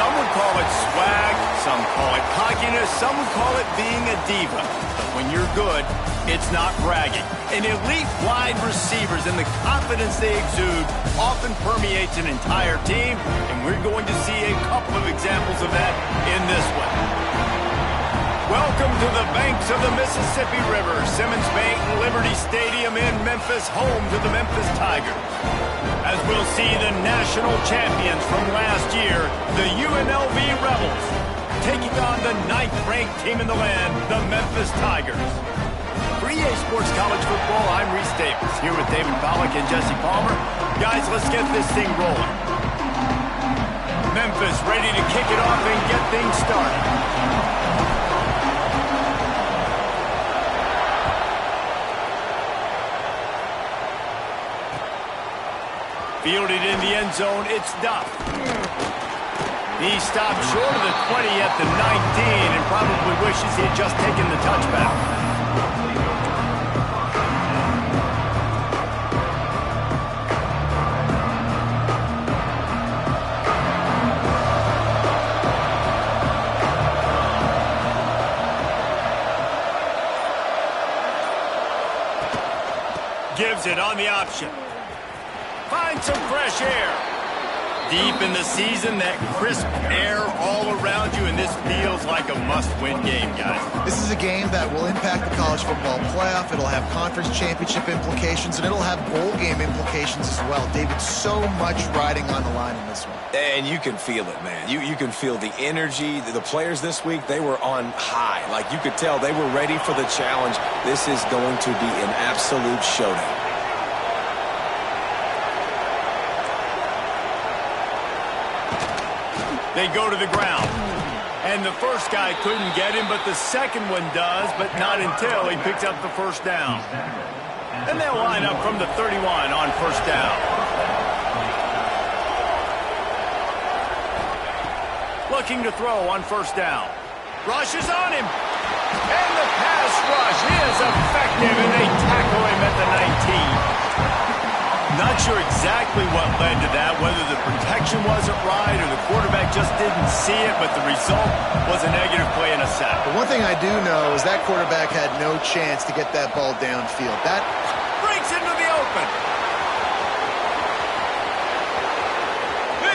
Some would call it swag, some call it cockiness, some would call it being a diva. But when you're good, it's not bragging. And elite wide receivers and the confidence they exude often permeates an entire team, and we're going to see a couple of examples of that in this one. Welcome to the banks of the Mississippi River, Simmons Bank Liberty Stadium in Memphis, home to the Memphis Tigers. As we'll see the national champions from last year, the UNLV Rebels, taking on the 9th-ranked team in the land, the Memphis Tigers. For EA Sports College Football, I'm Reese Davis, here with David Pollack and Jesse Palmer. Guys, let's get this thing rolling. Memphis ready to kick it off and get things started. Fielded in the end zone, it's Duff. He stopped short of the 20 at the 19 and probably wishes he had just taken the touchback. Gives it on the option. Find some fresh air. Deep in the season, that crisp air all around you, and this feels like a must-win game, guys. This is a game that will impact the college football playoff. It'll have conference championship implications, and it'll have bowl game implications as well. David, so much riding on the line in this one. And you can feel it, man. You can feel the energy. The players this week, they were on high. Like, you could tell they were ready for the challenge. This is going to be an absolute showdown. They go to the ground. And the first guy couldn't get him, but the second one does, but not until he picks up the first down. And they'll line up from the 31 on first down. Looking to throw on first down. Rush is on him. And the pass rush is effective, and they tackle him at the 19. Not sure exactly what led to that, whether the protection wasn't right or the quarterback just didn't see it, but the result was a negative play and a sack. But one thing I do know is that quarterback had no chance to get that ball downfield. That breaks into the open.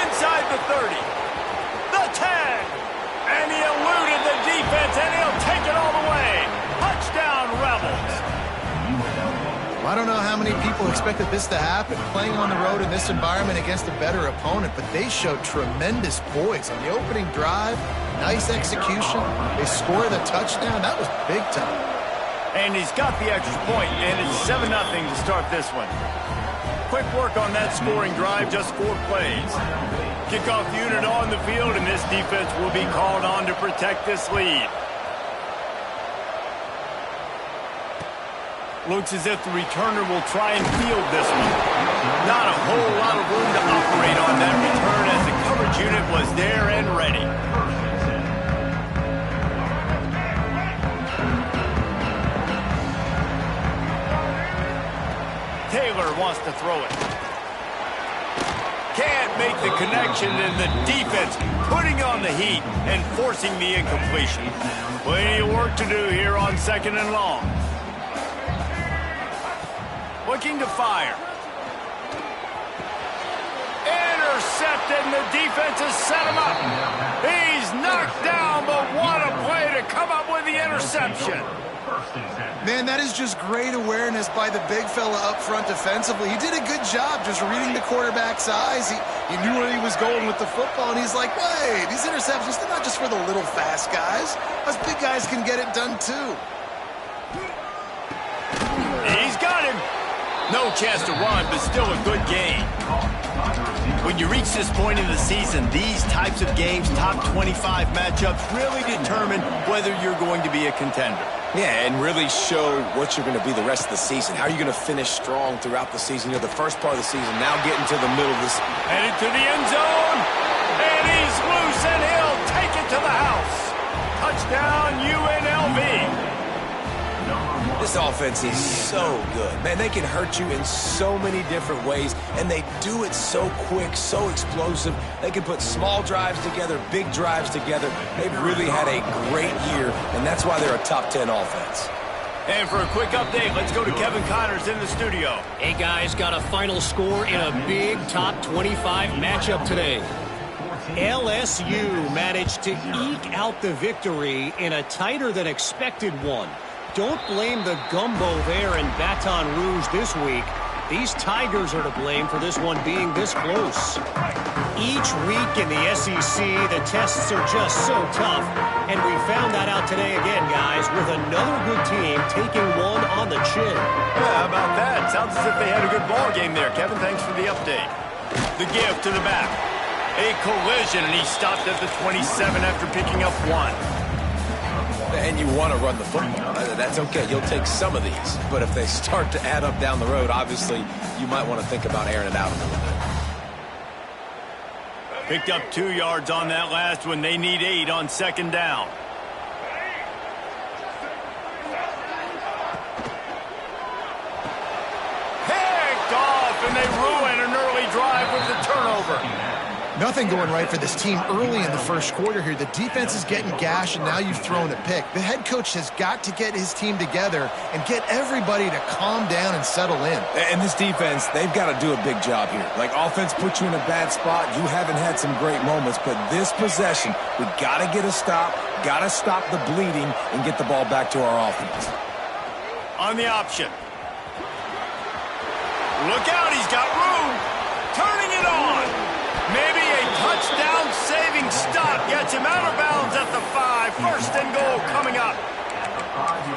Inside the 30. The 10. And he eluded the defense, and he'll take it all the way. Touchdown, Rebels. I don't know how many people expected this to happen, playing on the road in this environment against a better opponent, but they showed tremendous poise. On the opening drive, nice execution. They score the touchdown. That was big time. And he's got the extra point, and it's 7-0 to start this one. Quick work on that scoring drive, just 4 plays. Kickoff unit on the field, and this defense will be called on to protect this lead. Looks as if the returner will try and field this one. Not a whole lot of room to operate on that return as the coverage unit was there and ready. Taylor wants to throw it. Can't make the connection, and the defense putting on the heat and forcing the incompletion. Plenty of work to do here on 2nd and long. Looking to fire. Intercepted, and the defense has set him up. He's knocked down, but what a play to come up with the interception. Man, that is just great awareness by the big fella up front defensively. He did a good job just reading the quarterback's eyes. He knew where he was going with the football, and he's like, wait, these interceptions, they're not just for the little fast guys. Us big guys can get it done too. He's got him. No chance to run, but still a good game. When you reach this point in the season, these types of games, top 25 matchups, really determine whether you're going to be a contender. Yeah, and really show what you're going to be the rest of the season. How are you going to finish strong throughout the season? You know, the first part of the season, now getting to the middle of this. Headed to the end zone, and he's loose, and he'll take it to the house. Touchdown, UNLV. This offense is so good. Man, they can hurt you in so many different ways, and they do it so quick, so explosive. They can put small drives together, big drives together. They've really had a great year, and that's why they're a top 10 offense. And for a quick update, let's go to Kevin Connors in the studio. Hey, guys, got a final score in a big top 25 matchup today. LSU managed to eke out the victory in a tighter than expected one. Don't blame the gumbo there in Baton Rouge this week. These Tigers are to blame for this one being this close. Each week in the SEC, the tests are just so tough. And we found that out today again, guys, with another good team taking one on the chin. Yeah, how about that? Sounds as if they had a good ball game there. Kevin, thanks for the update. The give to the back. A collision, and he stopped at the 27 after picking up one. And you want to run the football. That's okay. You'll take some of these. But if they start to add up down the road, obviously, you might want to think about airing it out a little bit. Picked up 2 yards on that last one. They need 8 on second down. Picked off, and they ruin an early drive with the turnover. Nothing going right for this team early in the first quarter here. The defense is getting gashed, and now you've thrown a pick. The head coach has got to get his team together and get everybody to calm down and settle in. And this defense, they've got to do a big job here. Like, offense puts you in a bad spot. You haven't had some great moments, but this possession, we got to get a stop, got to stop the bleeding, and get the ball back to our offense. On the option. Look out, he's got room. Turning it on. Maybe a touchdown-saving stop gets him out of bounds at the 5. First and goal coming up.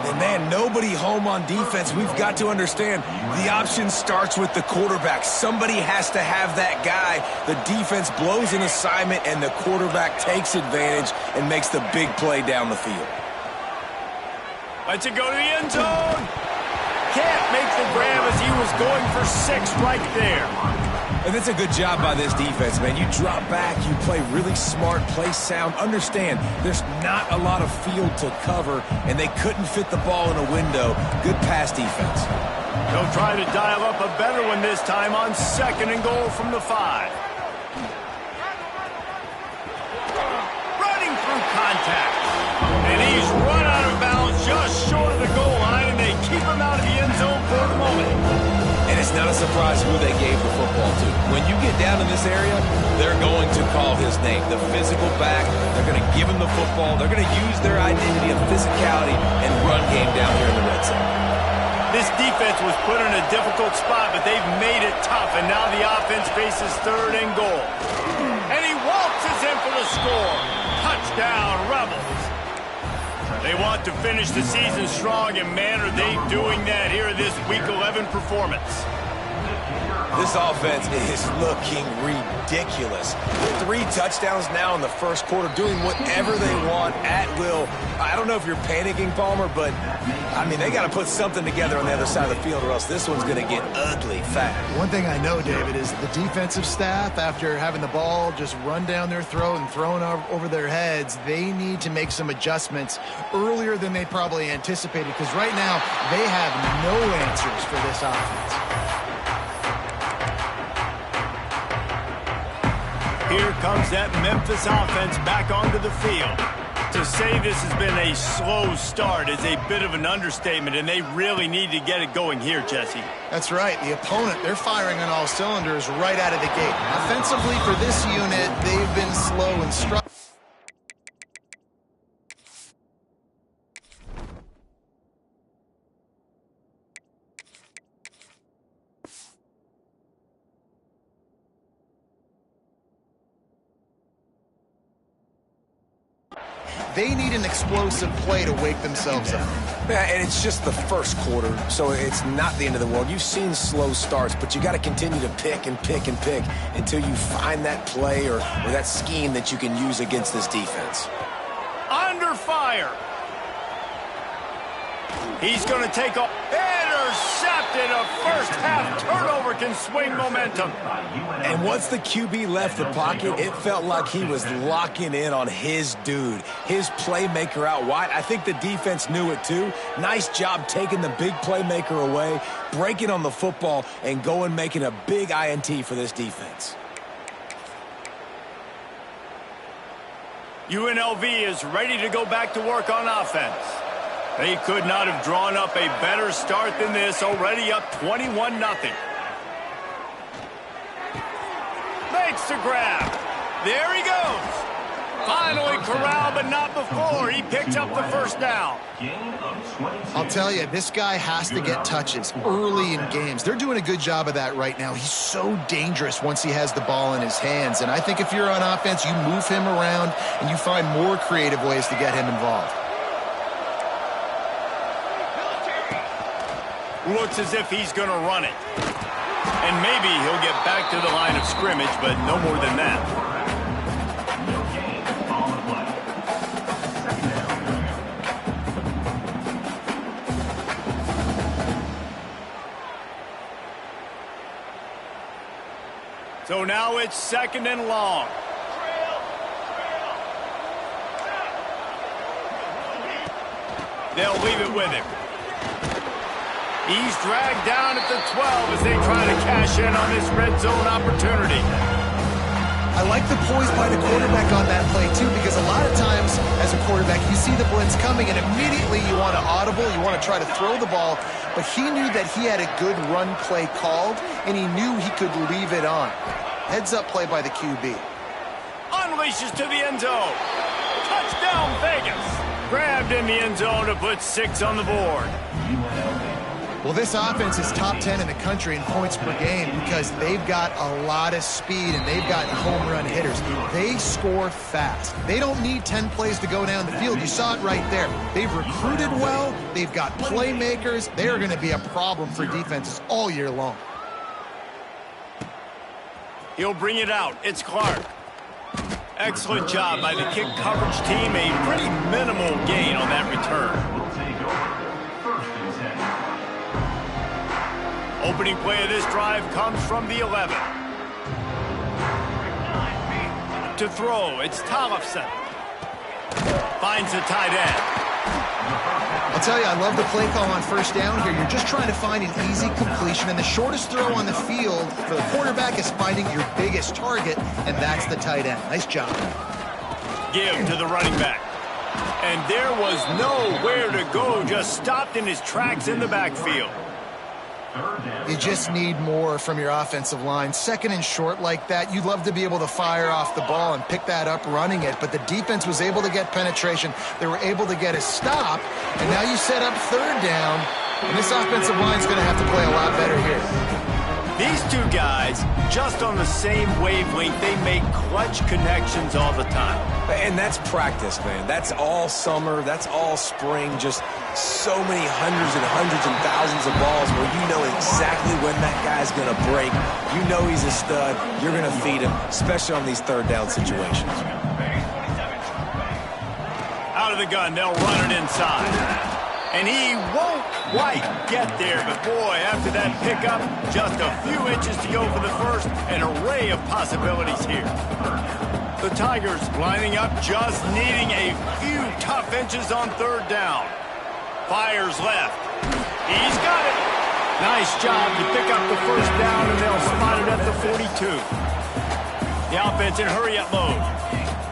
And man, nobody home on defense. We've got to understand the option starts with the quarterback. Somebody has to have that guy. The defense blows an assignment, and the quarterback takes advantage and makes the big play down the field. Lets it go to the end zone. Can't make the grab as he was going for 6 right there. And that's a good job by this defense, man. You drop back, you play really smart, play sound. Understand, there's not a lot of field to cover, and they couldn't fit the ball in a window. Good pass defense. They'll try to dial up a better one this time on second and goal from the 5. Running through contact. And he's run out of bounds just short of the goal line, and they keep him out of the end zone for the moment. And it's not a surprise who they gave the football to. When you get down in this area, they're going to call his name. The physical back, they're going to give him the football. They're going to use their identity of physicality and run game down here in the red zone. This defense was put in a difficult spot, but they've made it tough, and now the offense faces third and goal. And he waltzes in for the score. Touchdown, Rebels. They want to finish the season strong, and man, are they doing that here in this Week 11 performance. This offense is looking ridiculous. 3 touchdowns now in the first quarter, doing whatever they want at will. I don't know if you're panicking, Palmer, but, I mean, they got to put something together on the other side of the field, or else this one's going to get ugly fast. One thing I know, David, is the defensive staff, after having the ball just run down their throat and thrown over their heads, they need to make some adjustments earlier than they probably anticipated, because right now they have no answers for this offense. Here comes that Memphis offense back onto the field. To say this has been a slow start is a bit of an understatement, and they really need to get it going here, Jesse. That's right. The opponent, they're firing on all cylinders right out of the gate. Offensively, for this unit, they've been slow and struggling. They need an explosive play to wake themselves up. Yeah, and it's just the first quarter, so it's not the end of the world. You've seen slow starts, but you got to continue to pick and pick and pick until you find that play or that scheme that you can use against this defense. Under fire. He's going to take off. Intercepted. A first-half turnover can swing momentum. And once the QB left the pocket, it felt like he was locking in on his dude, his playmaker out wide. I think the defense knew it too. Nice job taking the big playmaker away, breaking on the football, and going making a big INT for this defense. UNLV is ready to go back to work on offense. They could not have drawn up a better start than this, already up 21-0. Makes the grab. There he goes. Finally corralled, but not before. He picks up the first down. I'll tell you, this guy has to get touches early in games. They're doing a good job of that right now. He's so dangerous once he has the ball in his hands. And I think if you're on offense, you move him around and you find more creative ways to get him involved. Looks as if he's going to run it. And maybe he'll get back to the line of scrimmage, but no more than that. So now it's 2nd and long. They'll leave it with him. He's dragged down at the 12 as they try to cash in on this red zone opportunity. I like the poise by the quarterback on that play, too, because a lot of times as a quarterback, you see the blitz coming, and immediately you want to audible, you want to try to throw the ball, but he knew that he had a good run play called, and he knew he could leave it on. Heads-up play by the QB. Unleashes to the end zone. Touchdown, Vegas. Grabbed in the end zone to put 6 on the board. Well, this offense is top 10 in the country in points per game because they've got a lot of speed and they've got home run hitters. They score fast. They don't need 10 plays to go down the field. You saw it right there. They've recruited well. They've got playmakers. They are going to be a problem for defenses all year long. He'll bring it out. It's Clark. Excellent job by the kick coverage team. A pretty minimal gain on that return. Opening play of this drive comes from the 11. To throw, it's Tollefson. Finds the tight end. I'll tell you, I love the play call on first down here. You're just trying to find an easy completion, and the shortest throw on the field for the quarterback is finding your biggest target, and that's the tight end. Nice job. Give to the running back. And there was nowhere to go, just stopped in his tracks in the backfield. You just need more from your offensive line. 2nd and short like that, you'd love to be able to fire off the ball and pick that up running it, but the defense was able to get penetration. They were able to get a stop, and now you set up 3rd down, and this offensive line's going to have to play a lot better here. These two guys, just on the same wavelength, they make clutch connections all the time. And that's practice, man. That's all summer. That's all spring. Just so many hundreds and thousands of balls where you know exactly when that guy's going to break. You know he's a stud. You're going to feed him, especially on these 3rd down situations. Out of the gun, they'll run it inside. And he won't quite get there, but boy, after that pickup, just a few inches to go for the first, an array of possibilities here. The Tigers lining up, just needing a few tough inches on 3rd down. Fires left. He's got it. Nice job to pick up the first down, and they'll spot it at the 42. The offense in hurry-up mode.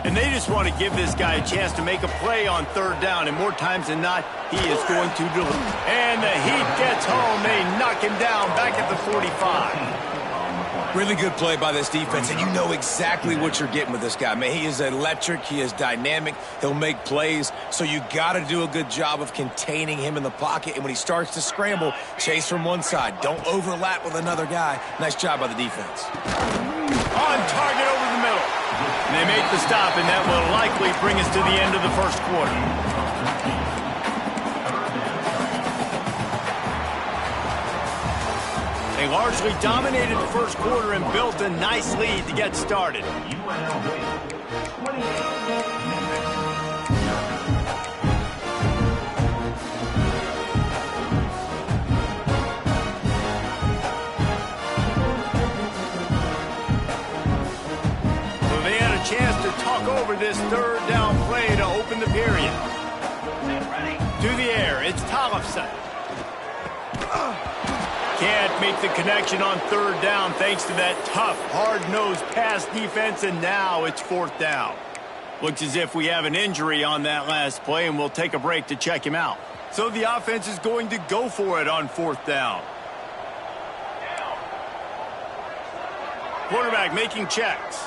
And they just want to give this guy a chance to make a play on 3rd down, and more times than not, he is going to deliver. And the heat gets home. They knock him down back at the 45. Really good play by this defense, and you know exactly what you're getting with this guy. Man, he is electric. He is dynamic. He'll make plays, so you got to do a good job of containing him in the pocket. And when he starts to scramble, chase from one side. Don't overlap with another guy. Nice job by the defense. On target over the middle. And they make the stop, and that will likely bring us to the end of the first quarter. They largely dominated the first quarter and built a nice lead to get started. talk over this third down play to open the period. To the air, it's Tollefson. Can't make the connection on third down thanks to that tough, hard-nosed pass defense, and now it's fourth down. Looks as if we have an injury on that last play, and we'll take a break to check him out. So the offense is going to go for it on fourth down. Quarterback making checks.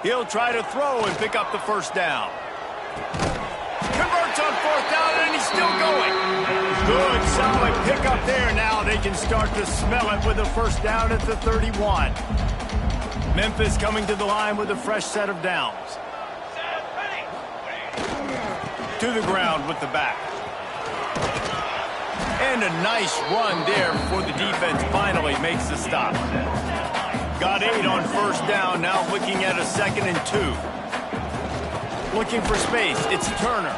He'll try to throw and pick up the first down. Converts on fourth down, and he's still going. Good, solid pickup there. Now they can start to smell it with a first down at the 31. Memphis coming to the line with a fresh set of downs. To the ground with the back. And a nice run there before the defense finally makes the stop. Got 8 on first down, now looking at a 2nd and 2. Looking for space, it's Turner.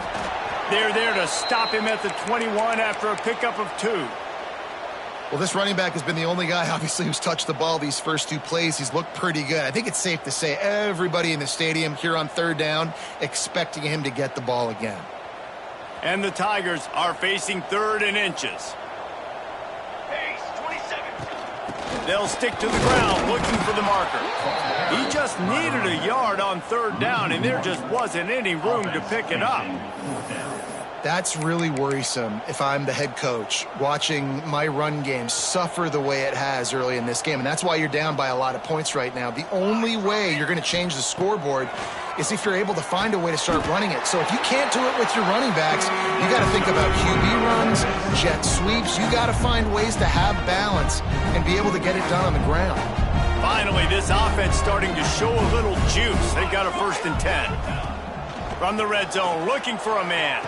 They're there to stop him at the 21 after a pickup of 2. Well, this running back has been the only guy, obviously, who's touched the ball these first 2 plays. He's looked pretty good. I think it's safe to say everybody in the stadium here on third down expecting him to get the ball again. And the Tigers are facing 3rd and inches. They'll stick to the ground looking for the marker. He just needed a yard on third down, and there just wasn't any room to pick it up. That's really worrisome if I'm the head coach, watching my run game suffer the way it has early in this game. And that's why you're down by a lot of points right now. The only way you're going to change the scoreboard is if you're able to find a way to start running it. So if you can't do it with your running backs, you got to think about QB runs, jet sweeps. You got to find ways to have balance and be able to get it done on the ground. Finally, this offense starting to show a little juice. They got a 1st and 10. From the red zone, looking for a man.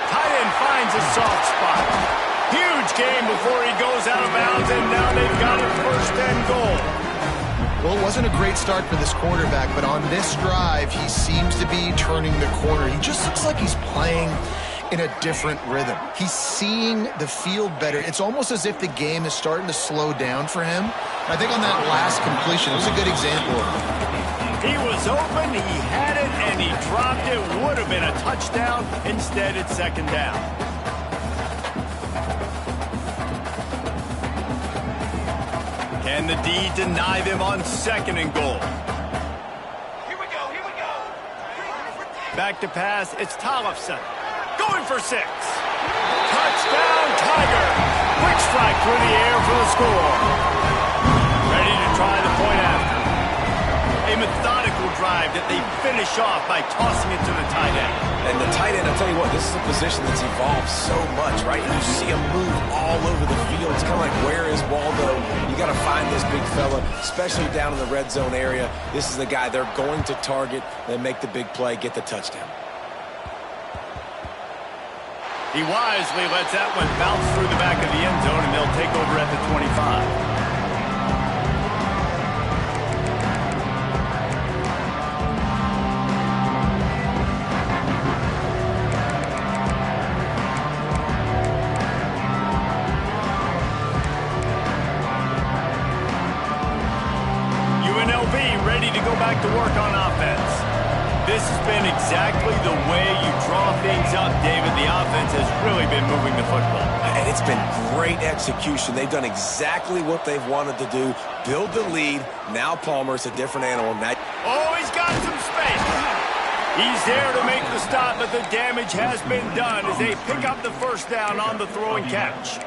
Tight end finds a soft spot. Huge game before he goes out of bounds, and now they've got it 1st and goal. Well, it wasn't a great start for this quarterback, but on this drive, he seems to be turning the corner. He just looks like he's playing in a different rhythm. He's seeing the field better. It's almost as if the game is starting to slow down for him. I think on that last completion, it was a good example of it. He was open, he had it, and he dropped it. Would have been a touchdown. Instead, it's 2nd down. Can the D deny them on 2nd and goal? Here we go, here we go. Back to pass, it's Tollefson. Going for 6. Touchdown, Tiger. Quick strike through the air for the score. Ready to try the point after. A methodical drive that they finish off by tossing it to the tight end. And the tight end, I'll tell you what, this is a position that's evolved so much, right? You see him move all over the field. It's kind of like, where is Waldo? You got to find this big fella, especially down in the red zone area. This is the guy they're going to target and make the big play, get the touchdown. He wisely lets that one bounce through the back of the end zone, and they'll take over at the 25. Ready to go back to work on offense. This has been exactly the way you draw things up, David. The offense has really been moving the football. And it's been great execution. They've done exactly what they've wanted to do. Build the lead. Now Palmer's a different animal. Oh, he's got some space. He's there to make the stop, but the damage has been done as they pick up the first down on the throwing catch.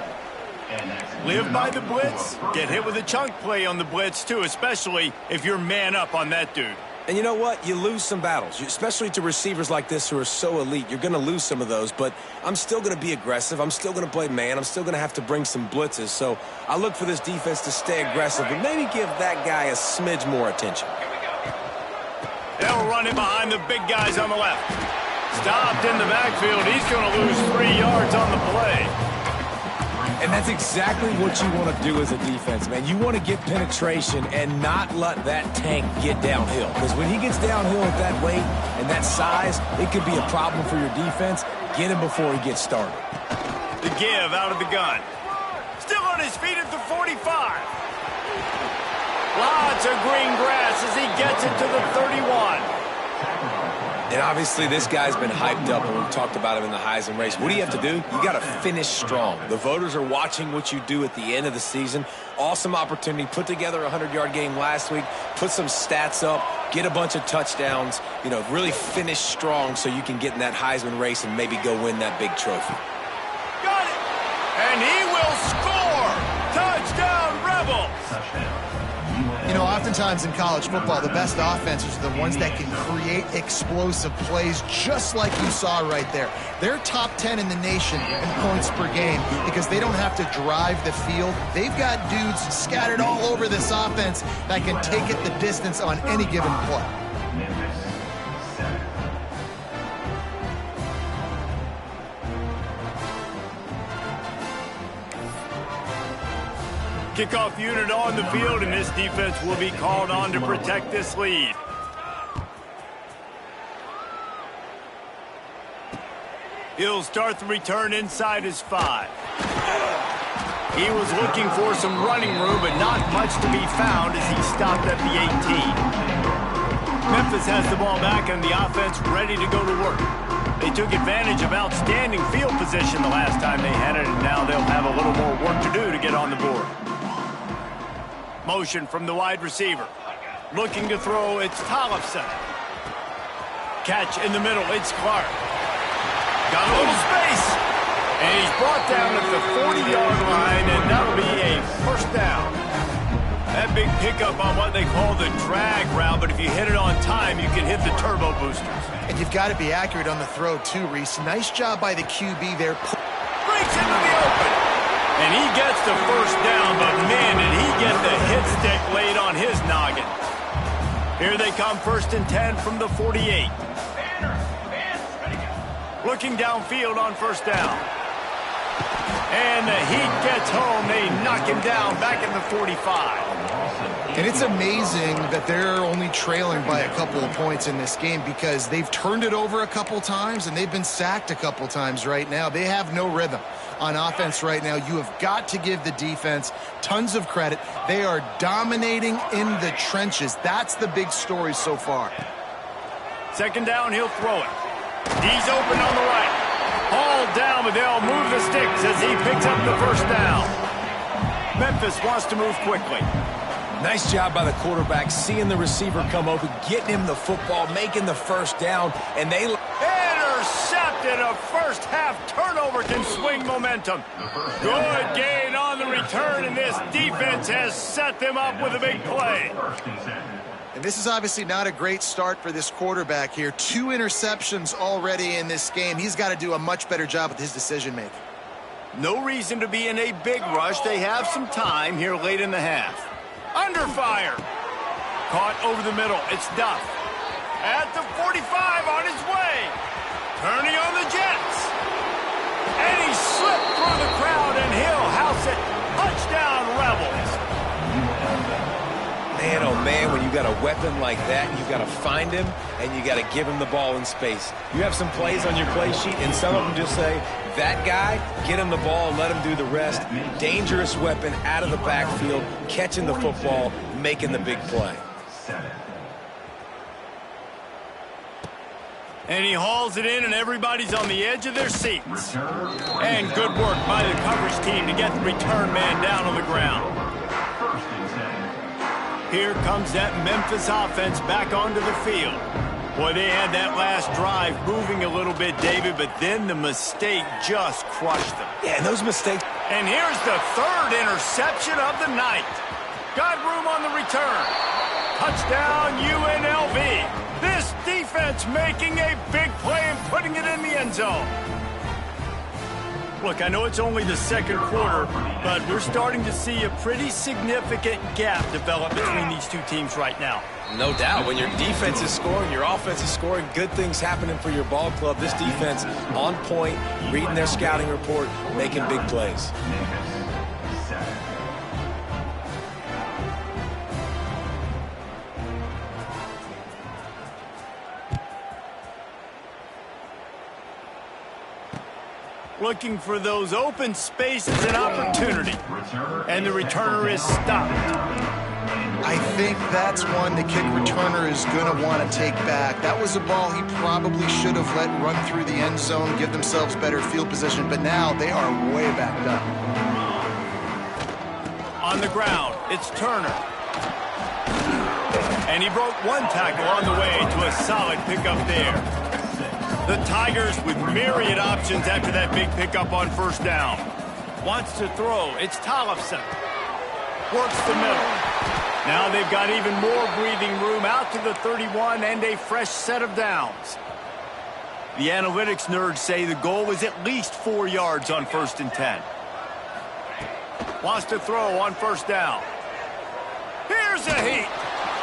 Live by the blitz, get hit with a chunk play on the blitz too, especially if you're man up on that dude. And you know what? You lose some battles, especially to receivers like this who are so elite. You're going to lose some of those, but I'm still going to be aggressive. I'm still going to play man. I'm still going to have to bring some blitzes. So I look for this defense to stay aggressive and maybe give that guy a smidge more attention. They'll run it behind the big guys on the left. Stopped in the backfield. He's going to lose 3 yards on the play. And that's exactly what you want to do as a defense, man. You want to get penetration and not let that tank get downhill. Because when he gets downhill at that weight and that size, it could be a problem for your defense. Get him before he gets started. The give out of the gun. Still on his feet at the 45. Lots bits of green grass as he gets it to the 31. And obviously this guy's been hyped up, and we've talked about him in the Heisman race. What do you have to do? You got to finish strong. The voters are watching what you do at the end of the season. Awesome opportunity. Put together a 100-yard game last week. Put some stats up. Get a bunch of touchdowns. You know, really finish strong so you can get in that Heisman race and maybe go win that big trophy. Got it! And he will score! Touchdown, Rebels! You know, oftentimes in college football, the best offenses are the ones that can create explosive plays, just like you saw right there. They're top 10 in the nation in points per game because they don't have to drive the field. They've got dudes scattered all over this offense that can take it the distance on any given play. Kickoff unit on the field, and this defense will be called on to protect this lead. He'll start the return inside his 5. He was looking for some running room, but not much to be found as he stopped at the 18. Memphis has the ball back and the offense ready to go to work. They took advantage of outstanding field position the last time they had it, and now they'll have a little more work to do to get on the board. Motion from the wide receiver. Looking to throw, it's Tollefson. Catch in the middle, it's Clark. Got a little space. And he's brought down at the 40-yard line, and that'll be a first down. That big pickup on what they call the drag route, but if you hit it on time, you can hit the turbo boosters. And you've got to be accurate on the throw, too, Reese. Nice job by the QB there. Breaks into the open. And he gets the first down, but man, did he get the hit stick laid on his noggin. Here they come, 1st and 10 from the 48. Looking downfield on 1st down. And the Heat gets home. They knock him down back in the 45. And it's amazing that they're only trailing by a couple of points in this game because they've turned it over a couple times and they've been sacked a couple times right now. They have no rhythm on offense right now. You have got to give the defense tons of credit. They are dominating in the trenches. That's the big story so far. 2nd down, he'll throw it. D's open on the right. Hauled down, but they'll move the sticks as he picks up the 1st down. Memphis wants to move quickly. Nice job by the quarterback, seeing the receiver come open, getting him the football, making the 1st down, and they... Intercepted. A first-half turnover can swing momentum. Good gain on the return, and this defense has set them up with a big play. And this is obviously not a great start for this quarterback here. 2 interceptions already in this game. He's got to do a much better job with his decision-making. No reason to be in a big rush. They have some time here late in the half. Under fire. Caught over the middle. It's Duff. At the 45 on his way. Turning on the Jets. And he slipped through the crowd, and he'll house it. Touchdown, Rebels. Man, oh man, when you got a weapon like that, you got to find him, and you got to give him the ball in space. You have some plays on your play sheet, and some of them just say, that guy, get him the ball and let him do the rest. Dangerous weapon out of the backfield, catching the football, making the big play. And he hauls it in, and everybody's on the edge of their seats. And good work by the coverage team to get the return man down on the ground. Here comes that Memphis offense back onto the field. Boy, they had that last drive moving a little bit, David, but then the mistake just crushed them. Yeah, and those mistakes. And here's the 3rd interception of the night. Got room on the return. Touchdown, UNLV. This defense making a big play and putting it in the end zone. Look, I know it's only the 2nd quarter, but we're starting to see a pretty significant gap develop between these two teams right now. No doubt. When your defense is scoring, your offense is scoring, good things happening for your ball club. This defense on point, reading their scouting report, making big plays. Looking for those open spaces and opportunity. And the returner is stopped. I think that's one the kick returner is going to want to take back. That was a ball he probably should have let run through the end zone, give themselves better field position, but now they are way backed up. On the ground, it's Turner. And he broke one tackle on the way to a solid pickup there. The Tigers with myriad options after that big pickup on first down. Wants to throw. It's Tollefson. Works the middle. Now they've got even more breathing room out to the 31 and a fresh set of downs. The analytics nerds say the goal is at least 4 yards on 1st and 10. Wants to throw on first down. Here's a heat.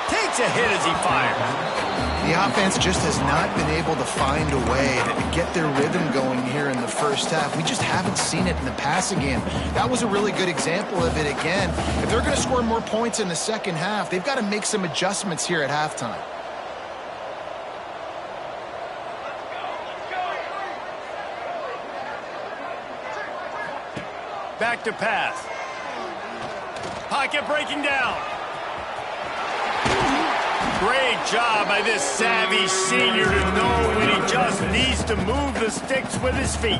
Takes a hit as he fires. The offense just has not been able to find a way to get their rhythm going here in the first half. We just haven't seen it in the passing game. That was a really good example of it again. If they're going to score more points in the second half, they've got to make some adjustments here at halftime. Back to pass. Pocket breaking down. Great job by this savvy senior to know when he just needs to move the sticks with his feet.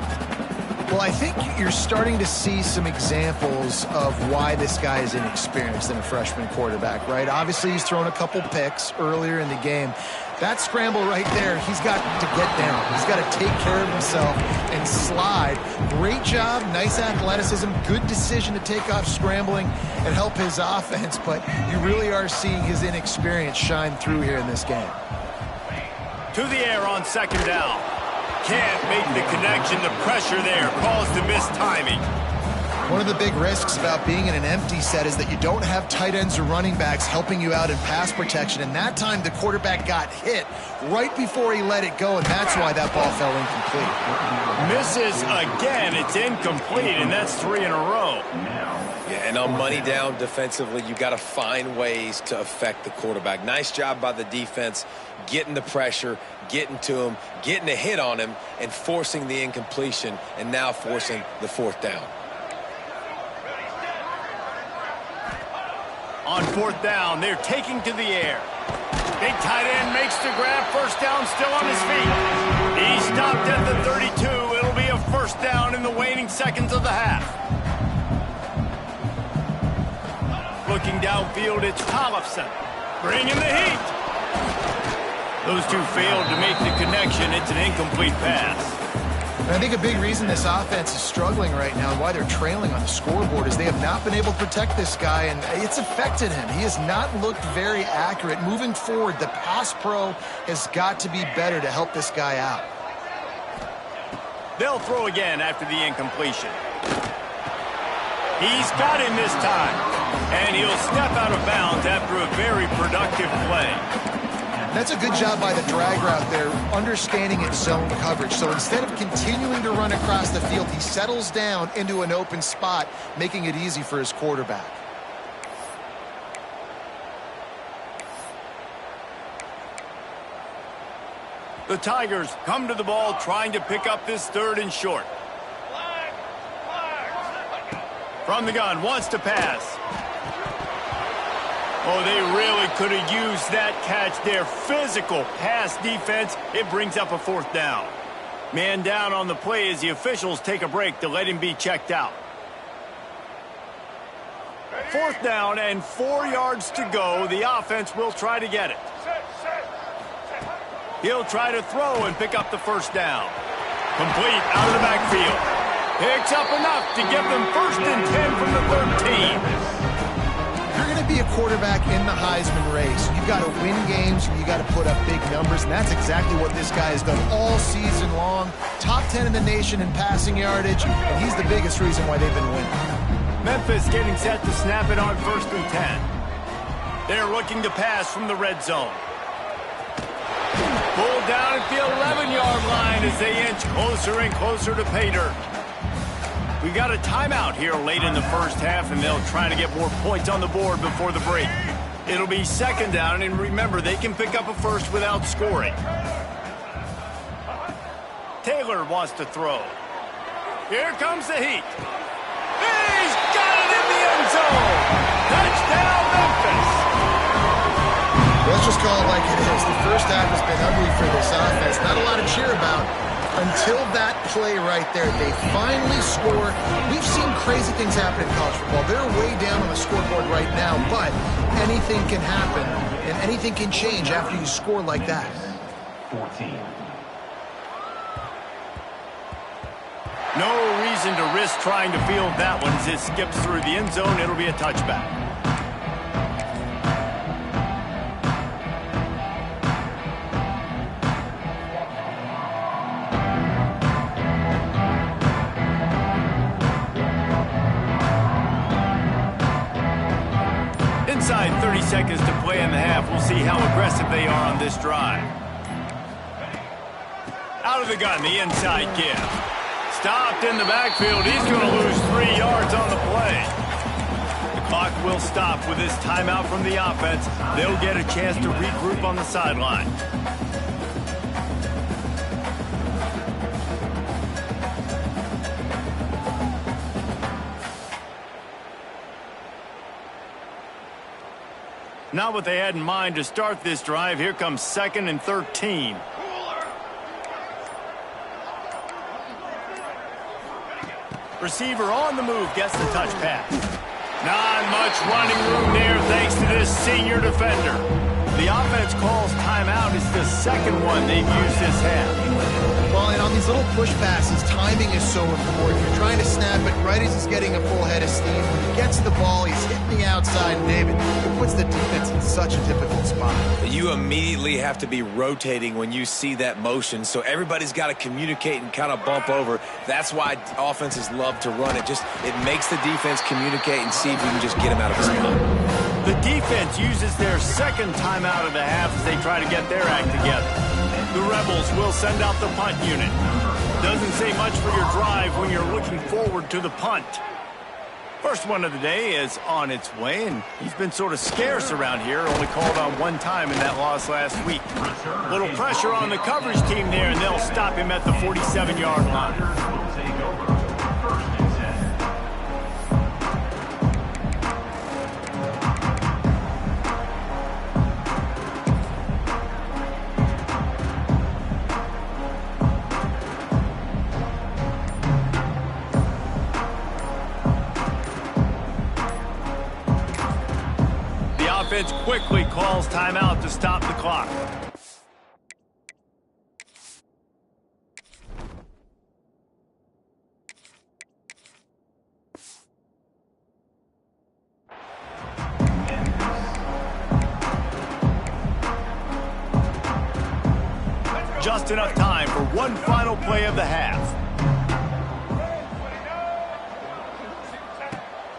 Well, I think you're starting to see some examples of why this guy is inexperienced in a freshman quarterback, right? Obviously, he's thrown a couple picks earlier in the game. That scramble right there, he's got to get down. He's got to take care of himself and slide. Great job, nice athleticism, good decision to take off scrambling and help his offense, but you really are seeing his inexperience shine through here in this game. To the air on second down. Can't make the connection. The pressure there caused the missed timing. One of the big risks about being in an empty set is that you don't have tight ends or running backs helping you out in pass protection. And that time the quarterback got hit right before he let it go, and that's why that ball fell incomplete. Misses again. It's incomplete, and that's 3 in a row. Yeah, and on money down defensively, you got to find ways to affect the quarterback. Nice job by the defense, getting the pressure, getting to him, getting a hit on him, and forcing the incompletion, and now forcing the 4th down. On 4th down, they're taking to the air. Big tight end makes the grab. First down, still on his feet. He stopped at the 32. It'll be a first down in the waning seconds of the half. Looking downfield, it's Tollefson. Bringing the heat. Those two failed to make the connection. It's an incomplete pass. And I think a big reason this offense is struggling right now and why they're trailing on the scoreboard is they have not been able to protect this guy, and it's affected him. He has not looked very accurate. Moving forward, the pass pro has got to be better to help this guy out. They'll throw again after the incompletion. He's got him this time, and he'll step out of bounds after a very productive play. That's a good job by the drag route there, understanding its zone coverage. So instead of continuing to run across the field, he settles down into an open spot, making it easy for his quarterback. The Tigers come to the ball trying to pick up this 3rd and short. From the gun, wants to pass. Oh, they really could have used that catch there. Physical pass defense. It brings up a 4th down. Man down on the play as the officials take a break to let him be checked out. 4th down and 4 yards to go. The offense will try to get it. He'll try to throw and pick up the first down. Complete out of the backfield. Picks up enough to give them 1st and 10 from the 13. You're going to be a quarterback in the Heisman race. You've got to win games, and you got to put up big numbers, and that's exactly what this guy has done all season long. Top 10 in the nation in passing yardage, and he's the biggest reason why they've been winning. Memphis getting set to snap it on 1st and 10. They're looking to pass from the red zone. Pulled down at the 11-yard line as they inch closer and closer to pay dirt. We got a timeout here late in the first half, and they'll try to get more points on the board before the break. It'll be 2nd down, and remember, they can pick up a first without scoring. Taylor wants to throw. Here comes the heat. He's got it in the end zone. Touchdown, Memphis. Let's just call it like it is. The first half has been ugly for this offense. Not a lot to cheer about until that play right there. They finally score. We've seen crazy things happen in college football. They're way down on the scoreboard right now, but anything can happen, and anything can change after you score like that. 14. No reason to risk trying to field that one as it skips through the end zone. It'll be a touchback. Inside 30 seconds to play in the half. We'll see how aggressive they are on this drive. Out of the gun, the inside give. Stopped in the backfield. He's going to lose 3 yards on the play. The clock will stop with this timeout from the offense. They'll get a chance to regroup on the sideline. Not what they had in mind to start this drive. Here comes 2nd and 13. Receiver on the move, gets the touch pass. Not much running room there thanks to this senior defender. The offense calls timeout. It's the second one they've used this half. Well, and on these little push passes, timing is so important. You're trying to snap it right as he's getting a full head of steam. When he gets the ball, he's hitting the outside, David. It puts the defense in such a difficult spot. You immediately have to be rotating when you see that motion, so everybody's got to communicate and kind of bump over. That's why offenses love to run it. It makes the defense communicate and see if you can just get him out of the spot. The defense uses their second timeout of the half as they try to get their act together. The Rebels will send out the punt unit. Doesn't say much for your drive when you're looking forward to the punt. First one of the day is on its way, and he's been sort of scarce around here, only called on one time in that loss last week. Little pressure on the coverage team there, and they'll stop him at the 47-yard line. Offense quickly calls timeout to stop the clock. Just enough time for one final play of the half.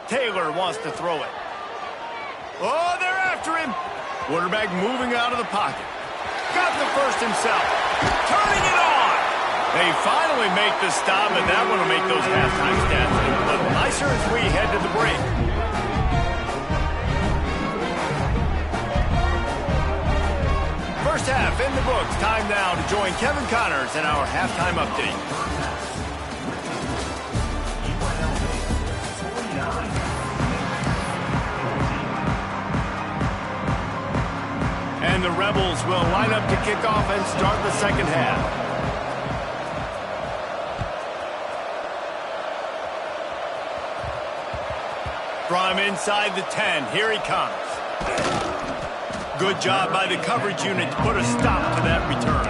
Taylor wants to throw it. Oh, they're after him. Quarterback moving out of the pocket. Got the first himself. Turning it on. They finally make the stop, and that one will make those halftime stats look nicer as we head to the break. First half in the books. Time now to join Kevin Connors in our halftime update. And the Rebels will line up to kick off and start the second half. From inside the 10, here he comes. Good job by the coverage unit to put a stop to that return.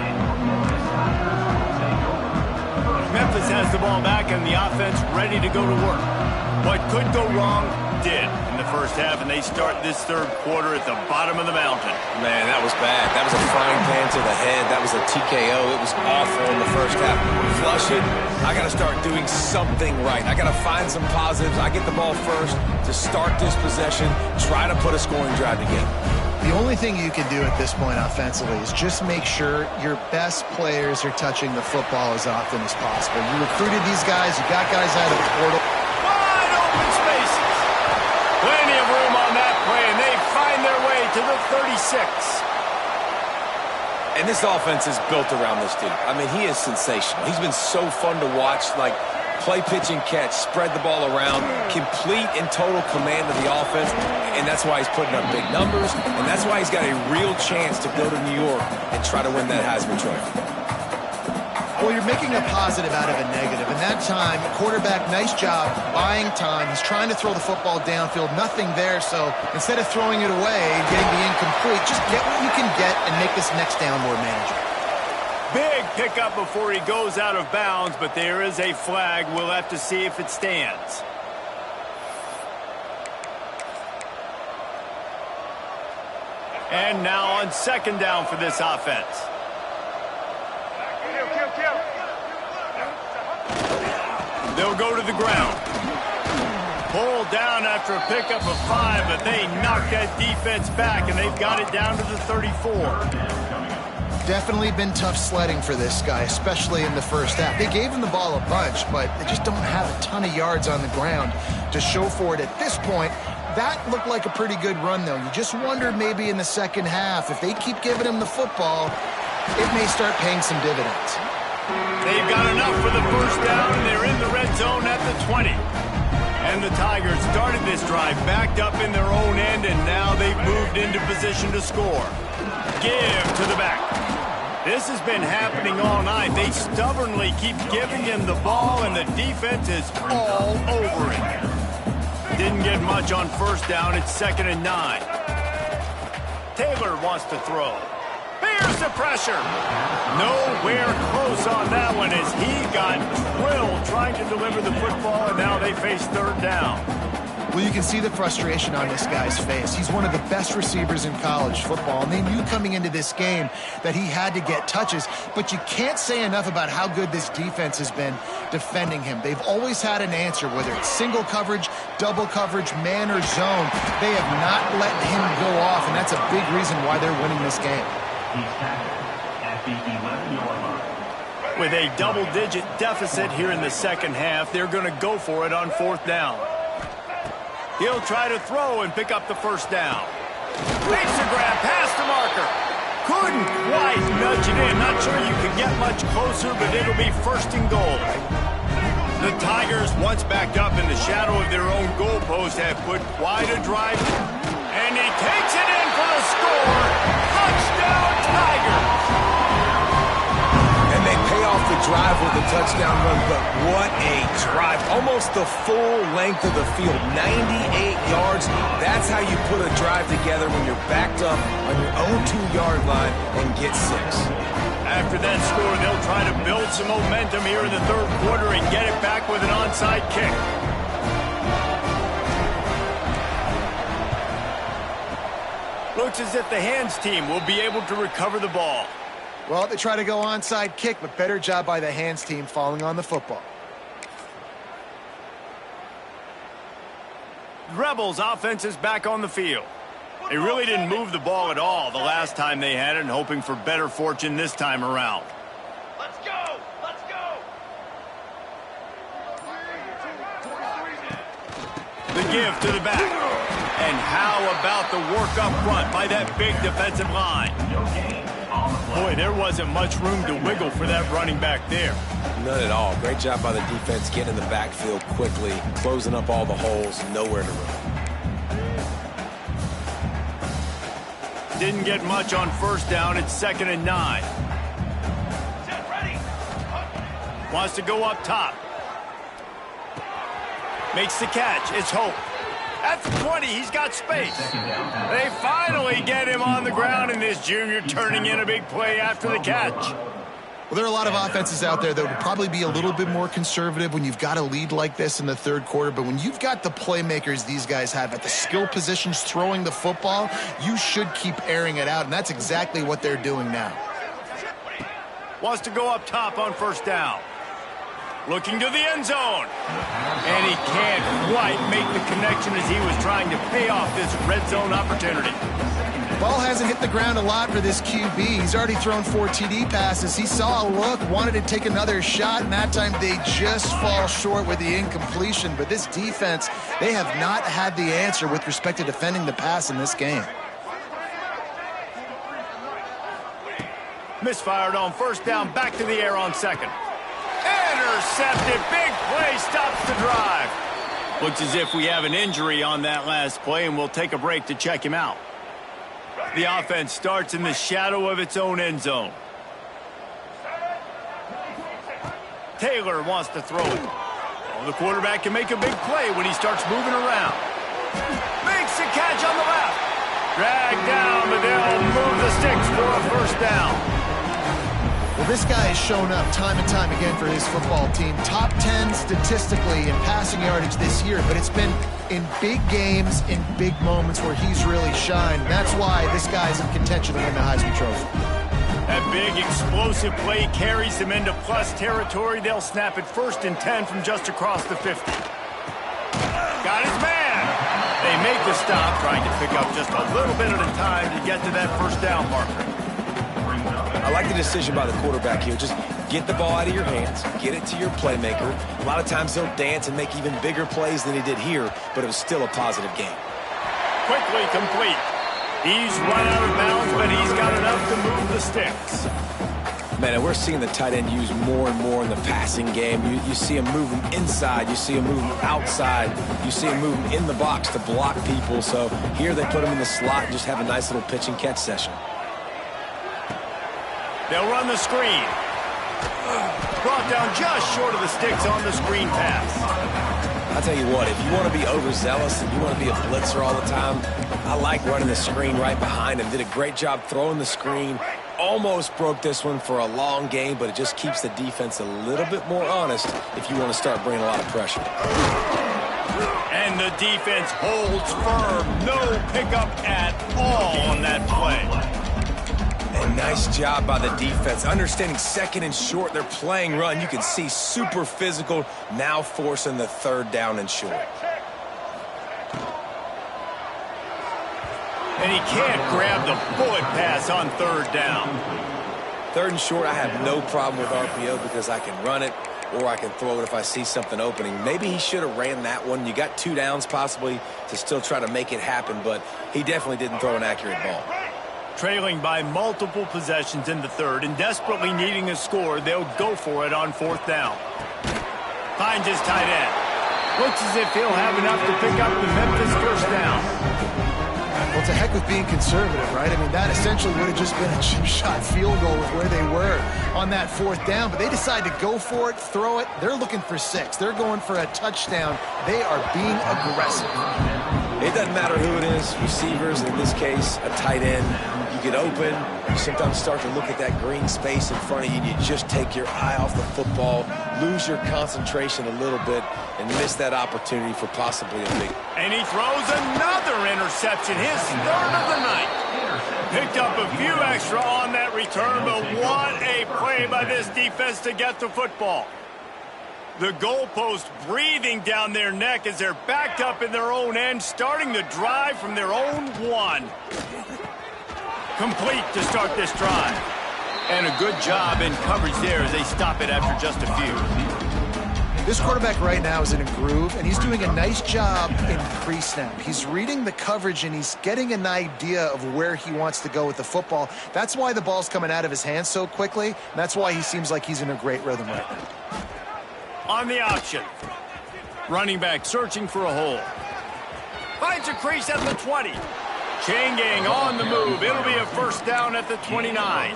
Memphis has the ball back and the offense ready to go to work. What could go wrong did in the first half, and they start this third quarter at the bottom of the mountain. Man, that was bad. That was a frying pan to the head. That was a TKO. It was awful in the first half. Flush it. I got to start doing something right. I got to find some positives. I get the ball first to start this possession, try to put a scoring drive together. The only thing you can do at this point offensively is just make sure your best players are touching the football as often as possible. You recruited these guys. You got guys out of the portal. Wide open spaces. Plenty of room on that play, and they find their way to the 36. And this offense is built around this dude. I mean, he is sensational. He's been so fun to watch. Like, play, pitch, and catch, spread the ball around, complete and total command of the offense, and that's why he's putting up big numbers, and that's why he's got a real chance to go to New York and try to win that Heisman Trophy. Well, you're making a positive out of a negative. And that time, quarterback, nice job buying time. He's trying to throw the football downfield. Nothing there. So instead of throwing it away and getting the incomplete, just get what you can get and make this next down more manageable. Big pickup before he goes out of bounds, but there is a flag. We'll have to see if it stands. And now on second down for this offense. They'll go to the ground. Pulled down after a pickup of 5, but they knocked that defense back, and they've got it down to the 34. Definitely been tough sledding for this guy, especially in the first half. They gave him the ball a bunch, but they just don't have a ton of yards on the ground to show for it at this point. That looked like a pretty good run, though. You just wonder maybe in the second half, if they keep giving him the football, it may start paying some dividends. They've got enough for the first down, and they're in the red zone at the 20. And the Tigers started this drive backed up in their own end, and now they've moved into position to score. Give to the back. This has been happening all night. They stubbornly keep giving him the ball, and the defense is all over it. Didn't get much on first down. It's 2nd and 9. Taylor wants to throw. Here's the pressure. Nowhere close on that one as he got drilled trying to deliver the football, and now they face third down. Well, you can see the frustration on this guy's face. He's one of the best receivers in college football, and they knew coming into this game that he had to get touches, but you can't say enough about how good this defense has been defending him. They've always had an answer, whether it's single coverage, double coverage, man, or zone. They have not let him go off, and that's a big reason why they're winning this game. With a double-digit deficit here in the second half, they're going to go for it on fourth down. He'll try to throw and pick up the first down. Makes a grab past the marker. Couldn't quite nudge it in. Not sure you could get much closer, but it'll be 1st and goal. The Tigers, once backed up in the shadow of their own goalpost, have put quite a drive. And he takes it in for the score. Touchdown, Tigers! And they pay off the drive with a touchdown run, but what a drive. Almost the full length of the field, 98 yards. That's how you put a drive together when you're backed up on your own 2-yard line and get 6. After that score, they'll try to build some momentum here in the third quarter and get it back with an onside kick. Looks as if the hands team will be able to recover the ball. Well, they try to go onside kick, but better job by the hands team falling on the football. Rebels offense is back on the field. They really didn't move the ball at all the last time they had it, and hoping for better fortune this time around. Let's go! Let's go! The give to the back. And how about the work up front by that big defensive line? Boy, there wasn't much room to wiggle for that running back there. None at all. Great job by the defense getting in the backfield quickly, closing up all the holes, nowhere to run. Didn't get much on first down. It's 2nd and 9. Wants to go up top. Makes the catch. It's Hope. At the 20, he's got space. They finally get him on the ground, and this junior turning in a big play after the catch. Well, there are a lot of offenses out there that would probably be a little bit more conservative when you've got a lead like this in the third quarter, but when you've got the playmakers these guys have at the skill positions throwing the football, you should keep airing it out, and that's exactly what they're doing now. Wants to go up top on first down. Looking to the end zone. And he can't quite make the connection as he was trying to pay off this red zone opportunity. Ball hasn't hit the ground a lot for this QB. He's already thrown 4 TD passes. He saw a look, wanted to take another shot, and that time they just fall short with the incompletion. But this defense, they have not had the answer with respect to defending the pass in this game. Misfired on first down, back to the air on second. And Intercepted. Big play stops the drive. Looks as if we have an injury on that last play, and we'll take a break to check him out. The offense starts in the shadow of its own end zone. Taylor wants to throw it. Oh, the quarterback can make a big play when he starts moving around. Makes a catch on the left. Dragged down, but they'll move the sticks for a first down. Well, this guy has shown up time and time again for his football team. Top 10 statistically in passing yardage this year, but it's been in big games, in big moments where he's really shined. That's why this guy's in contention to win the Heisman Trophy. That big explosive play carries them into plus territory. They'll snap it 1st and 10 from just across the 50. Got his man. They make the stop, trying to pick up just a little bit at a time to get to that first down marker. I like the decision by the quarterback here. Just get the ball out of your hands, get it to your playmaker. A lot of times he'll dance and make even bigger plays than he did here, but it was still a positive game. Quickly complete. He's run out of bounds, but he's got enough to move the sticks. Man, and we're seeing the tight end used more and more in the passing game. You see him moving inside. You see him moving outside. You see him moving in the box to block people. So here they put him in the slot and just have a nice little pitch and catch session. They'll run the screen. Brought down just short of the sticks on the screen pass. I'll tell you what, if you want to be overzealous and you want to be a blitzer all the time, I like running the screen right behind him. Did a great job throwing the screen. Almost broke this one for a long game, but it just keeps the defense a little bit more honest if you want to start bringing a lot of pressure. And the defense holds firm. No pickup at all on that play. And nice job by the defense. Understanding 2nd and short, they're playing run. You can see super physical, now forcing the 3rd down and short. And he can't grab the bullet pass on 3rd down. 3rd and short, I have no problem with RPO because I can run it or I can throw it if I see something opening. Maybe he should have ran that one. You got 2 downs possibly to still try to make it happen, but he definitely didn't throw an accurate ball. Trailing by multiple possessions in the 3rd and desperately needing a score, they'll go for it on 4th down. Finds his tight end. Looks as if he'll have enough to pick up the Memphis first down. Well, it's a heck of being conservative, right? I mean, that essentially would have just been a chip shot field goal with where they were on that 4th down, but they decide to go for it, throw it. They're looking for 6. They're going for a touchdown. They are being aggressive. It doesn't matter who it is, receivers, in this case, a tight end. You get open, you sometimes start to look at that green space in front of you, and you just take your eye off the football, lose your concentration a little bit, and miss that opportunity for possibly a big. And he throws another interception, his 3rd of the night. Picked up a few extra on that return, but what a play by this defense to get the football. The goalpost breathing down their neck as they're backed up in their own end, starting the drive from their own 1. Complete to start this drive. And a good job in coverage there as they stop it after just a few. This quarterback right now is in a groove, and he's doing a nice job in pre-snap. He's reading the coverage, and he's getting an idea of where he wants to go with the football. That's why the ball's coming out of his hands so quickly, and that's why he seems like he's in a great rhythm right now. On the option. Running back searching for a hole. Finds a crease at the 20. Chain gang on the move. It'll be a first down at the 29.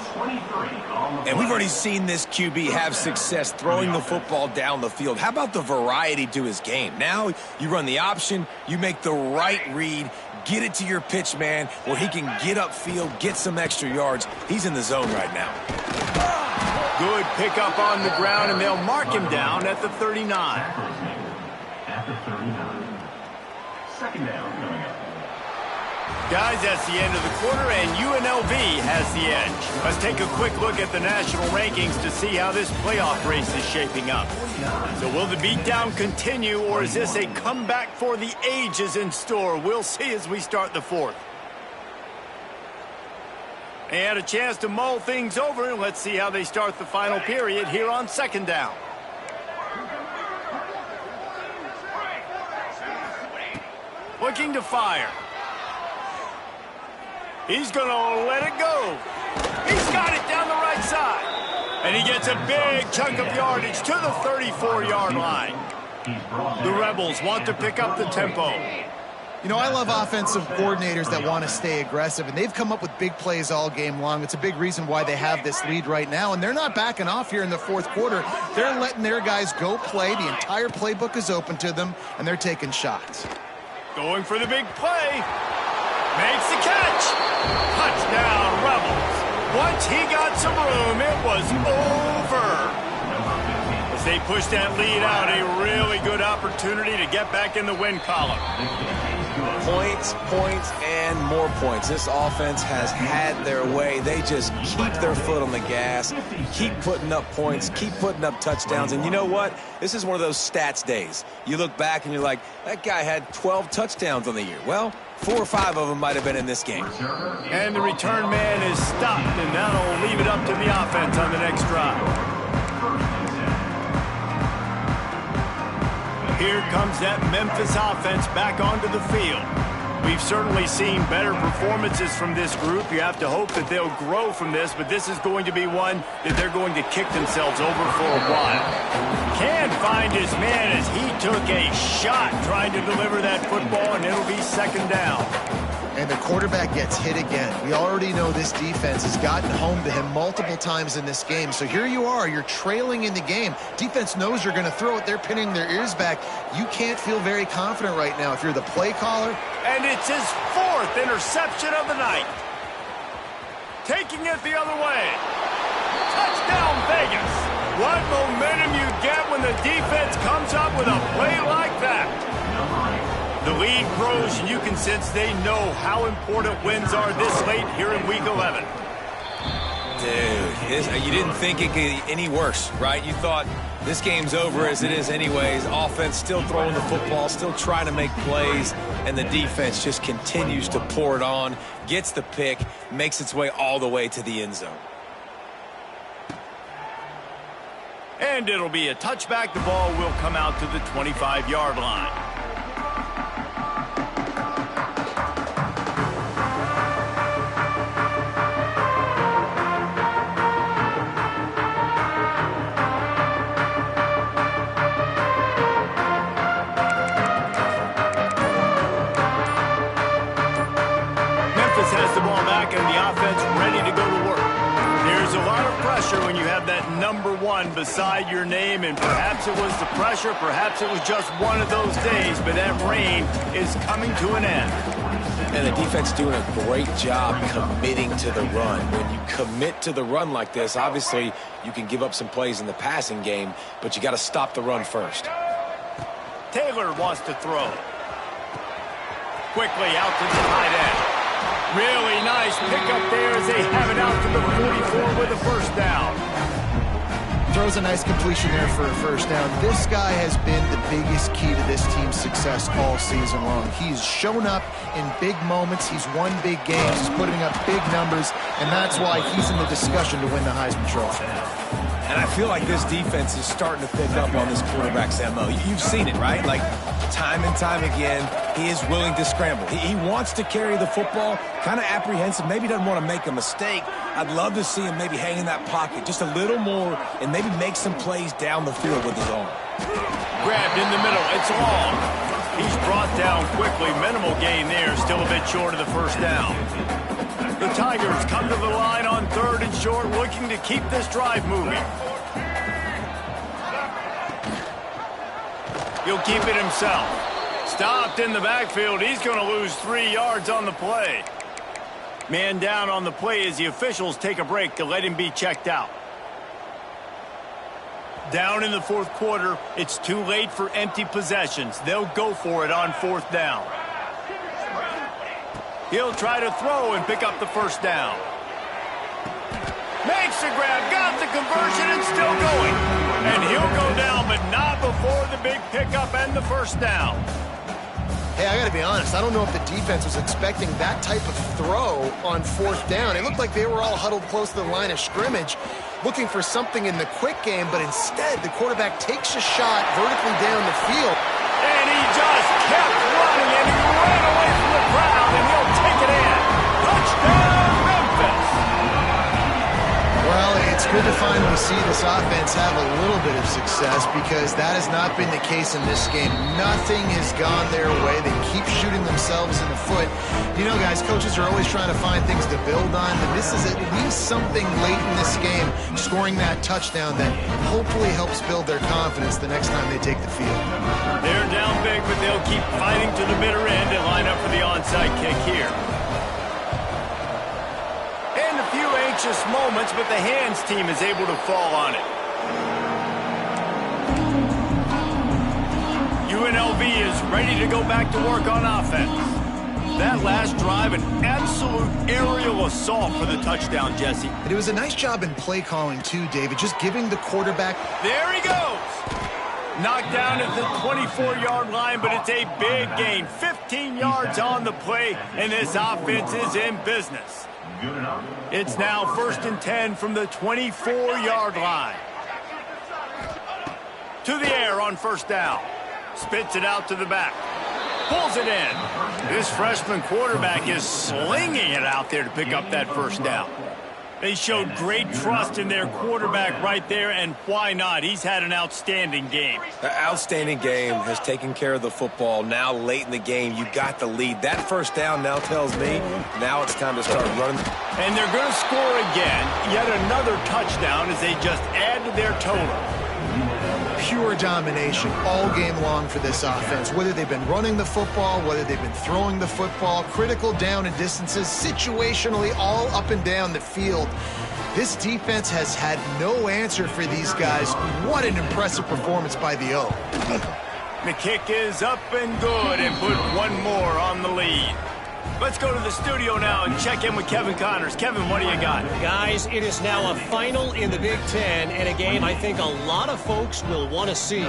And we've already seen this QB have success throwing the football down the field. How about the variety to his game? Now you run the option, you make the right read, get it to your pitch man where he can get upfield, get some extra yards. He's in the zone right now. Good pickup on the ground, and they'll mark him down at the 39. At the 39. 2nd down coming up. Guys, that's the end of the quarter, and UNLV has the edge. Let's take a quick look at the national rankings to see how this playoff race is shaping up. So will the beatdown continue, or is this a comeback for the ages in store? We'll see as we start the 4th. They had a chance to mull things over, and let's see how they start the final period here on 2nd down. Looking to fire. He's going to let it go. He's got it down the right side. And he gets a big chunk of yardage to the 34-yard line. The Rebels want to pick up the tempo. You know, I love offensive coordinators that want to stay aggressive, and they've come up with big plays all game long. It's a big reason why they have this lead right now, and they're not backing off here in the fourth quarter. They're letting their guys go play. The entire playbook is open to them, and they're taking shots. Going for the big play. Makes the catch. Touchdown, Rebels. Once he got some room, it was over. As they push that lead out, a really good opportunity to get back in the win column. Points, points, and more points. This offense has had their way. They just keep their foot on the gas, keep putting up points, keep putting up touchdowns. And you know what? This is one of those stats days. You look back and you're like, that guy had 12 touchdowns on the year. Well, 4 or 5 of them might have been in this game. And the return man is stopped, and that'll leave it up to the offense on the next drive. Here comes that Memphis offense back onto the field. We've certainly seen better performances from this group. You have to hope that they'll grow from this, but this is going to be one that they're going to kick themselves over for a while. Can't find his man as he took a shot trying to deliver that football, and it'll be second down. And the quarterback gets hit again. We already know this defense has gotten home to him multiple times in this game. So here you are, you're trailing in the game. Defense knows you're going to throw it. They're pinning their ears back. You can't feel very confident right now if you're the play caller. And it's his 4th interception of the night. Taking it the other way. Touchdown, Vegas. What momentum you get when the defense comes up with a play like that. The lead grows, and you can sense they know how important wins are this late here in Week 11. Dude, you didn't think it could get any worse, right? You thought this game's over as it is anyways. Offense still throwing the football, still trying to make plays, and the defense just continues to pour it on, gets the pick, makes its way all the way to the end zone. And it'll be a touchback. The ball will come out to the 25-yard line. Has the ball back and the offense ready to go to work. There's a lot of pressure when you have that number 1 beside your name, and perhaps it was the pressure, perhaps it was just one of those days, but that rain is coming to an end. And the defense doing a great job committing to the run. When you commit to the run like this, obviously you can give up some plays in the passing game, but you got to stop the run first. Taylor wants to throw. Quickly out to the tight end. Really nice pickup there as they have it out to the 44 with a first down. Throws a nice completion there for a first down. This guy has been the biggest key to this team's success all season long. He's shown up in big moments. He's won big games. He's putting up big numbers, and that's why he's in the discussion to win the Heisman Trophy. And I feel like this defense is starting to pick up on this quarterback's MO. You've seen it, right? Like, time and time again, he is willing to scramble. He wants to carry the football, kind of apprehensive, maybe doesn't want to make a mistake. I'd love to see him maybe hang in that pocket just a little more and maybe make some plays down the field with his arm. Grabbed in the middle. It's long. He's brought down quickly. Minimal gain there. Still a bit short of the first down. The Tigers come to the line on 3rd and short, looking to keep this drive moving. He'll keep it himself. Stopped in the backfield. He's going to lose 3 yards on the play. Man down on the play as the officials take a break to let him be checked out. Down in the 4th quarter, it's too late for empty possessions. They'll go for it on 4th down. He'll try to throw and pick up the first down. Makes the grab, got the conversion, and still going. And he'll go down, but not before the big pickup and the first down. Hey, I got to be honest. I don't know if the defense was expecting that type of throw on 4th down. It looked like they were all huddled close to the line of scrimmage, looking for something in the quick game, but instead the quarterback takes a shot vertically down the field. And he just kept running, and he ran away from the crowd, and he'll take it in. Touchdown, Memphis! Well, it's it's good to finally see this offense have a little bit of success because that has not been the case in this game. Nothing has gone their way. They keep shooting themselves in the foot. You know, guys, coaches are always trying to find things to build on, and this is at least something late in this game, scoring that touchdown that hopefully helps build their confidence the next time they take the field. They're down big, but they'll keep fighting to the bitter end and line up for the onside kick here. And a few anxious moments, but the hands team is able to fall on it. UNLV is ready to go back to work on offense. That last drive, an absolute aerial assault for the touchdown, Jesse. And it was a nice job in play calling, too, David, just giving the quarterback... There he goes! Knocked down at the 24-yard line, but it's a big gain. 15 yards on the play, and this offense is in business. It's now 1st and 10 from the 24-yard line. To the air on 1st down. Spits it out to the back. Pulls it in. This freshman quarterback is slinging it out there to pick up that 1st down. They showed great trust in their quarterback right there, and why not? He's had an outstanding game. The outstanding game has taken care of the football. Now late in the game, you got the lead. That 1st down now tells me now it's time to start running. And they're going to score again. Yet another touchdown as they just add to their total. Pure domination all game long for this offense. Whether they've been running the football, whether they've been throwing the football, critical down and distances, situationally all up and down the field. This defense has had no answer for these guys. What an impressive performance by the O. The kick is up and good and put one more on the lead. Let's go to the studio now and check in with Kevin Connors. Kevin, what do you got? Guys, it is now a final in the Big Ten, and a game I think a lot of folks will want to see.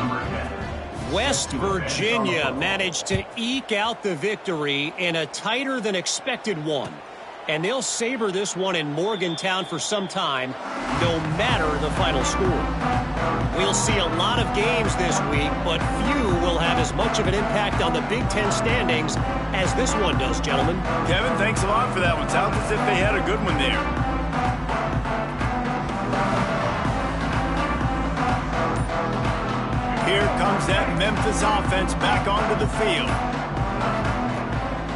West Virginia managed to eke out the victory in a tighter than expected one. And they'll savor this one in Morgantown for some time, no matter the final score. We'll see a lot of games this week, but few will have as much of an impact on the Big Ten standings as this one does, gentlemen. Kevin, thanks a lot for that one. Sounds as if they had a good one there. Here comes that Memphis offense back onto the field.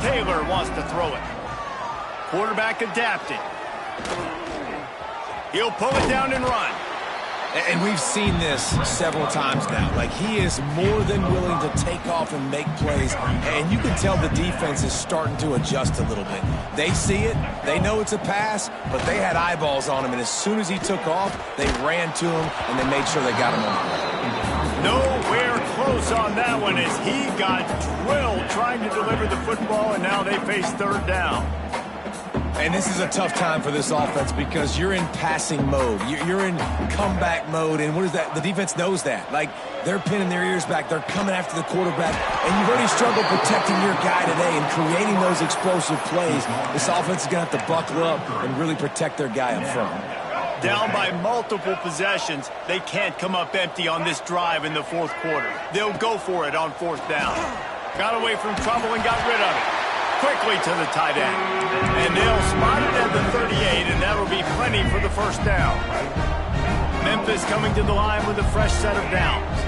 Taylor wants to throw it. Quarterback adapting. He'll pull it down and run. And we've seen this several times now. Like, he is more than willing to take off and make plays. And you can tell the defense is starting to adjust a little bit. They see it. They know it's a pass, but they had eyeballs on him. And as soon as he took off, they ran to him, and they made sure they got him on the play. Nowhere close on that one as he got drilled trying to deliver the football, and now they face 3rd down. And this is a tough time for this offense because you're in passing mode. You're in comeback mode, and what is that? The defense knows that. Like, they're pinning their ears back. They're coming after the quarterback, and you've already struggled protecting your guy today and creating those explosive plays. This offense is going to have to buckle up and really protect their guy up front. Down by multiple possessions, they can't come up empty on this drive in the 4th quarter. They'll go for it on 4th down. Got away from trouble and got rid of it. Quickly to the tight end. And they'll spot it at the 38, and that'll be plenty for the 1st down. Memphis coming to the line with a fresh set of downs.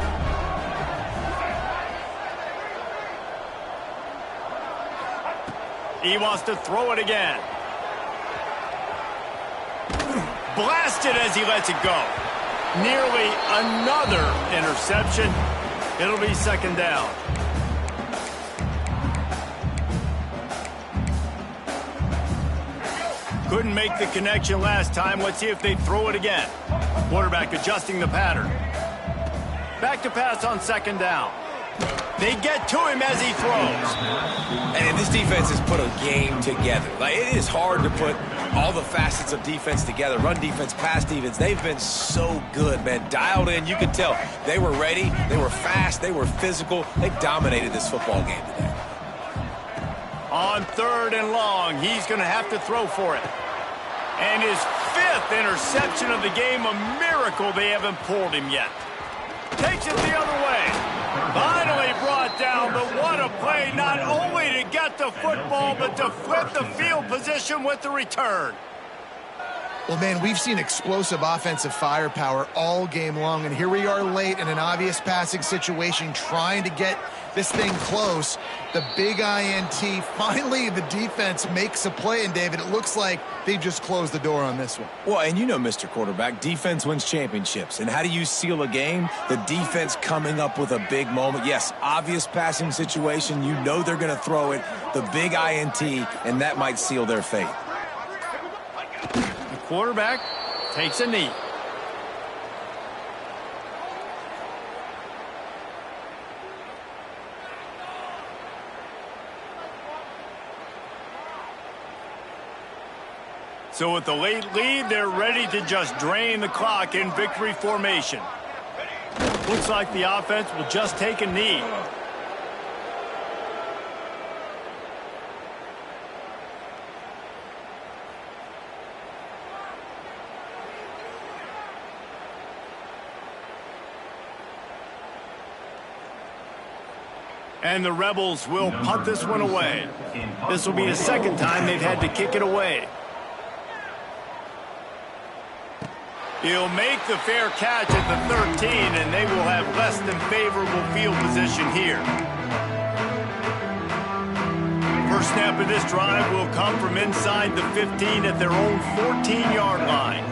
He wants to throw it again. Blasted as he lets it go. Nearly another interception. It'll be 2nd down. Couldn't make the connection last time. Let's see if they throw it again. Quarterback adjusting the pattern. Back to pass on 2nd down. They get to him as he throws. And this defense has put a game together. Like, it is hard to put all the facets of defense together. Run defense, pass defense. They've been so good, man. Dialed in. You can tell they were ready. They were fast. They were physical. They dominated this football game today. On 3rd and long, he's going to have to throw for it. And his 5th interception of the game, a miracle they haven't pulled him yet. Takes it the other way. Finally brought down, but what a play, not only to get the football, but to flip the field position with the return. Well, man, we've seen explosive offensive firepower all game long, and here we are late in an obvious passing situation trying to get this thing close. The big INT, finally the defense makes a play, and David, it looks like they just closed the door on this one. Well, and you know, Mr. Quarterback, defense wins championships. And how do you seal a game? The defense coming up with a big moment. Yes, obvious passing situation. You know they're going to throw it. The big INT, and that might seal their fate. The quarterback takes a knee. So with the late lead, they're ready to just drain the clock in victory formation. Looks like the offense will just take a knee. And the Rebels will punt this one away. This will be the second time they've had to kick it away. He'll make the fair catch at the 13, and they will have less than favorable field position here. First snap of this drive will come from inside the 15 at their own 14-yard line.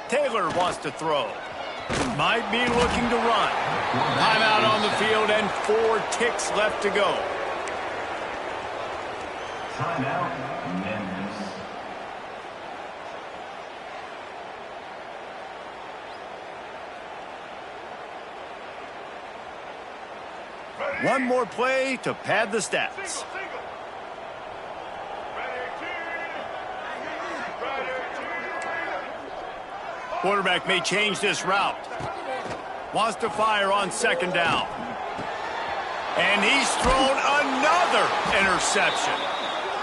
Taylor wants to throw. Might be looking to run. Timeout on the field and 4 ticks left to go. Timeout, Memphis. One more play to pad the stats. Quarterback may change this route. Wants to fire on second down. And he's thrown another interception.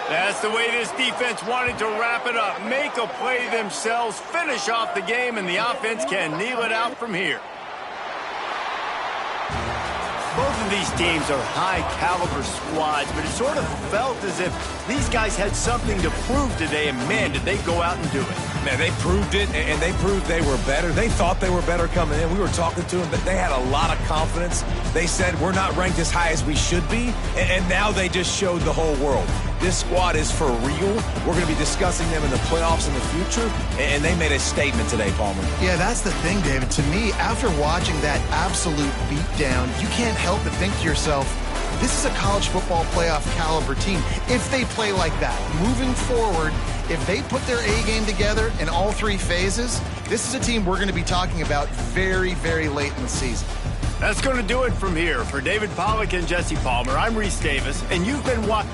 That's the way this defense wanted to wrap it up. Make a play themselves, finish off the game, and the offense can kneel it out from here. Both of these teams are high-caliber squads, but it sort of felt as if these guys had something to prove today, and man, did they go out and do it. Man, they proved it, and they proved they were better. They thought they were better coming in. We were talking to them, but they had a lot of confidence. They said, we're not ranked as high as we should be, and now they just showed the whole world. This squad is for real. We're going to be discussing them in the playoffs in the future, and they made a statement today, Palmer. Yeah, that's the thing, David. To me, after watching that absolute beatdown, you can't help but think to yourself, this is a college football playoff caliber team. If they play like that, moving forward, if they put their A game together in all 3 phases, this is a team we're going to be talking about very, very late in the season. That's going to do it from here. For David Pollack and Jesse Palmer, I'm Reese Davis, and you've been watching.